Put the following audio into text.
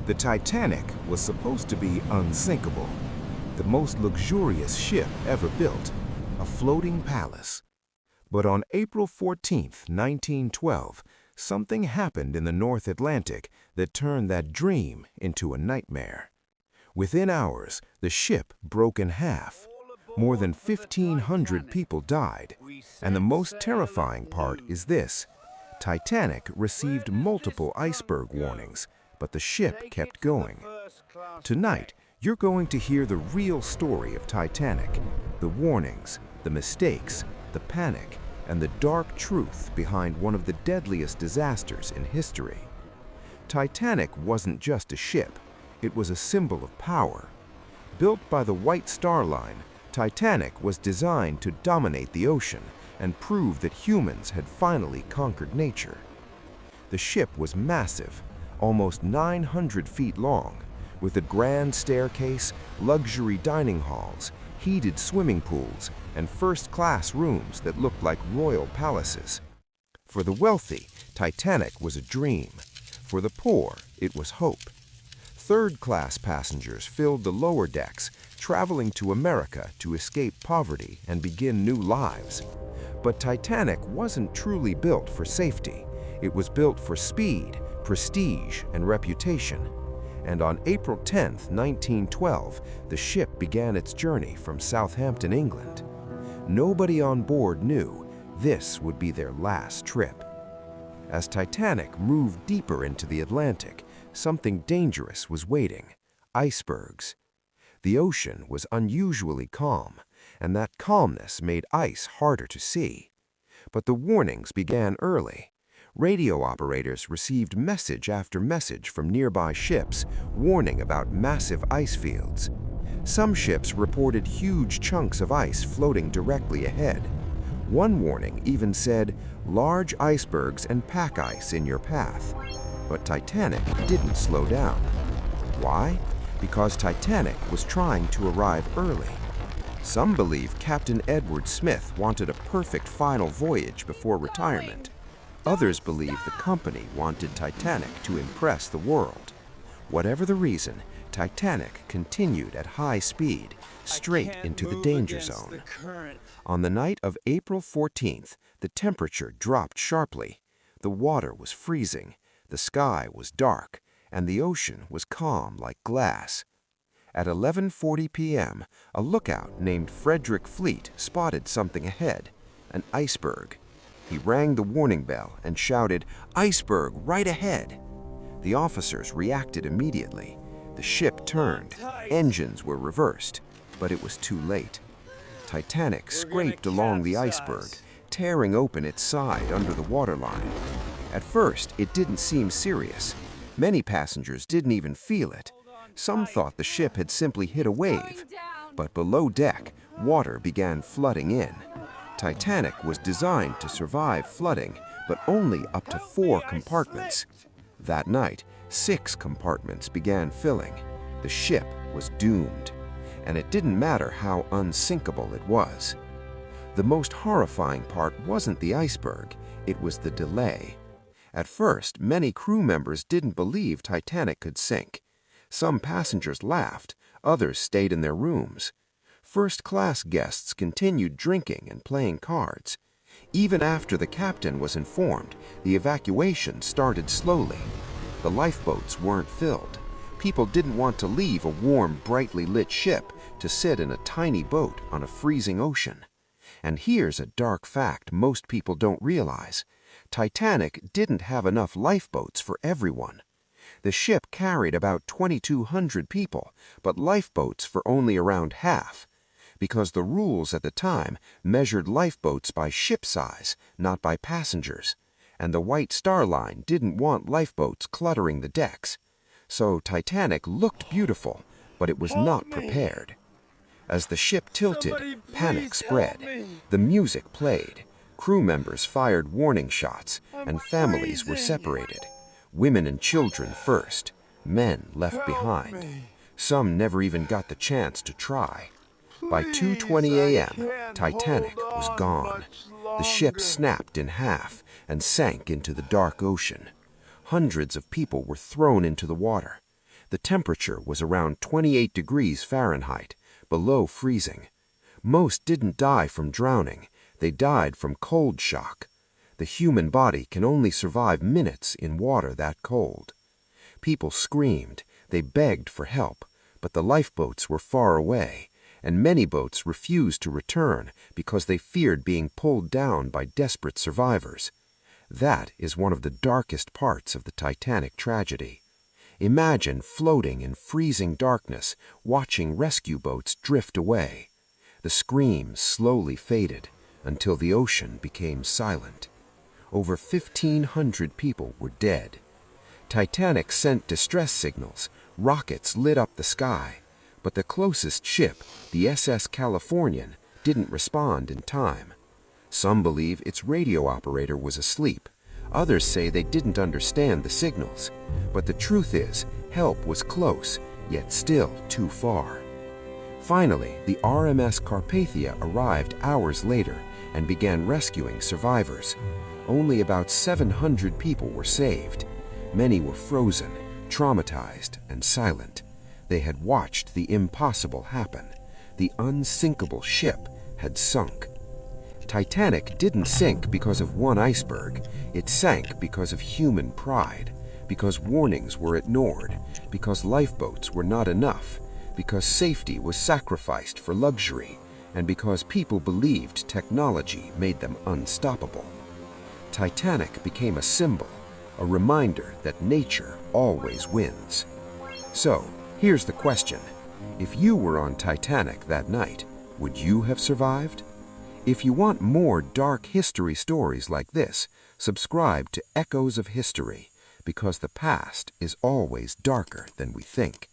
The Titanic was supposed to be unsinkable, the most luxurious ship ever built, a floating palace. But on April 14, 1912, something happened in the North Atlantic that turned that dream into a nightmare. Within hours, the ship broke in half. More than 1,500 people died. And the most terrifying part is this: Titanic received multiple iceberg warnings, but the ship kept going. Tonight, you're going to hear the real story of Titanic, the warnings, the mistakes, the panic, and the dark truth behind one of the deadliest disasters in history. Titanic wasn't just a ship, it was a symbol of power. Built by the White Star Line, Titanic was designed to dominate the ocean and prove that humans had finally conquered nature. The ship was massive, almost 900 feet long, with a grand staircase, luxury dining halls, heated swimming pools, and first-class rooms that looked like royal palaces. For the wealthy, Titanic was a dream. For the poor, it was hope. Third-class passengers filled the lower decks, traveling to America to escape poverty and begin new lives. But Titanic wasn't truly built for safety. It was built for speed, prestige, and reputation. And on April 10, 1912, the ship began its journey from Southampton, England. Nobody on board knew this would be their last trip. As Titanic moved deeper into the Atlantic, something dangerous was waiting: icebergs. The ocean was unusually calm, and that calmness made ice harder to see. But the warnings began early. Radio operators received message after message from nearby ships warning about massive ice fields. Some ships reported huge chunks of ice floating directly ahead. One warning even said, "Large icebergs and pack ice in your path." But Titanic didn't slow down. Why? Because Titanic was trying to arrive early. Some believe Captain Edward Smith wanted a perfect final voyage before retirement. Others believe the company wanted Titanic to impress the world. Whatever the reason, Titanic continued at high speed, straight into the danger zone. On the night of April 14th, the temperature dropped sharply. The water was freezing, the sky was dark, and the ocean was calm like glass. At 11:40 p.m., a lookout named Frederick Fleet spotted something ahead: an iceberg. He rang the warning bell and shouted, "Iceberg right ahead!" The officers reacted immediately. The ship turned, engines were reversed, but it was too late. Titanic scraped along the iceberg, tearing open its side under the waterline. At first, it didn't seem serious. Many passengers didn't even feel it. Some thought the ship had simply hit a wave. But below deck, water began flooding in. Titanic was designed to survive flooding, but only up to 4 compartments. That night, 6 compartments began filling. The ship was doomed. And it didn't matter how unsinkable it was. The most horrifying part wasn't the iceberg, it was the delay. At first, many crew members didn't believe Titanic could sink. Some passengers laughed, others stayed in their rooms. First-class guests continued drinking and playing cards. Even after the captain was informed, the evacuation started slowly. The lifeboats weren't filled. People didn't want to leave a warm, brightly lit ship to sit in a tiny boat on a freezing ocean. And here's a dark fact most people don't realize: Titanic didn't have enough lifeboats for everyone. The ship carried about 2,200 people, but lifeboats for only around half, because the rules at the time measured lifeboats by ship size, not by passengers, and the White Star Line didn't want lifeboats cluttering the decks. So Titanic looked beautiful, but it was not prepared. As the ship tilted, panic spread. The music played. Crew members fired warning shots, and families were separated. Women and children first, men left behind. Some never even got the chance to try. By 2:20 a.m., Titanic was gone. The ship snapped in half and sank into the dark ocean. Hundreds of people were thrown into the water. The temperature was around 28 degrees Fahrenheit, below freezing. Most didn't die from drowning, they died from cold shock. The human body can only survive minutes in water that cold. People screamed, they begged for help, but the lifeboats were far away, and many boats refused to return because they feared being pulled down by desperate survivors. That is one of the darkest parts of the Titanic tragedy. Imagine floating in freezing darkness, watching rescue boats drift away. The screams slowly faded until the ocean became silent. Over 1,500 people were dead. Titanic sent distress signals, rockets lit up the sky, but the closest ship, the SS Californian, didn't respond in time. Some believe its radio operator was asleep. Others say they didn't understand the signals. But the truth is, help was close, yet still too far. Finally, the RMS Carpathia arrived hours later and began rescuing survivors. Only about 700 people were saved. Many were frozen, traumatized, and silent. They had watched the impossible happen. The unsinkable ship had sunk. Titanic didn't sink because of one iceberg. It sank because of human pride, because warnings were ignored, because lifeboats were not enough, because safety was sacrificed for luxury, and because people believed technology made them unstoppable. Titanic became a symbol, a reminder that nature always wins. So, here's the question. If you were on Titanic that night, would you have survived? If you want more dark history stories like this, subscribe to Echoes of History, because the past is always darker than we think.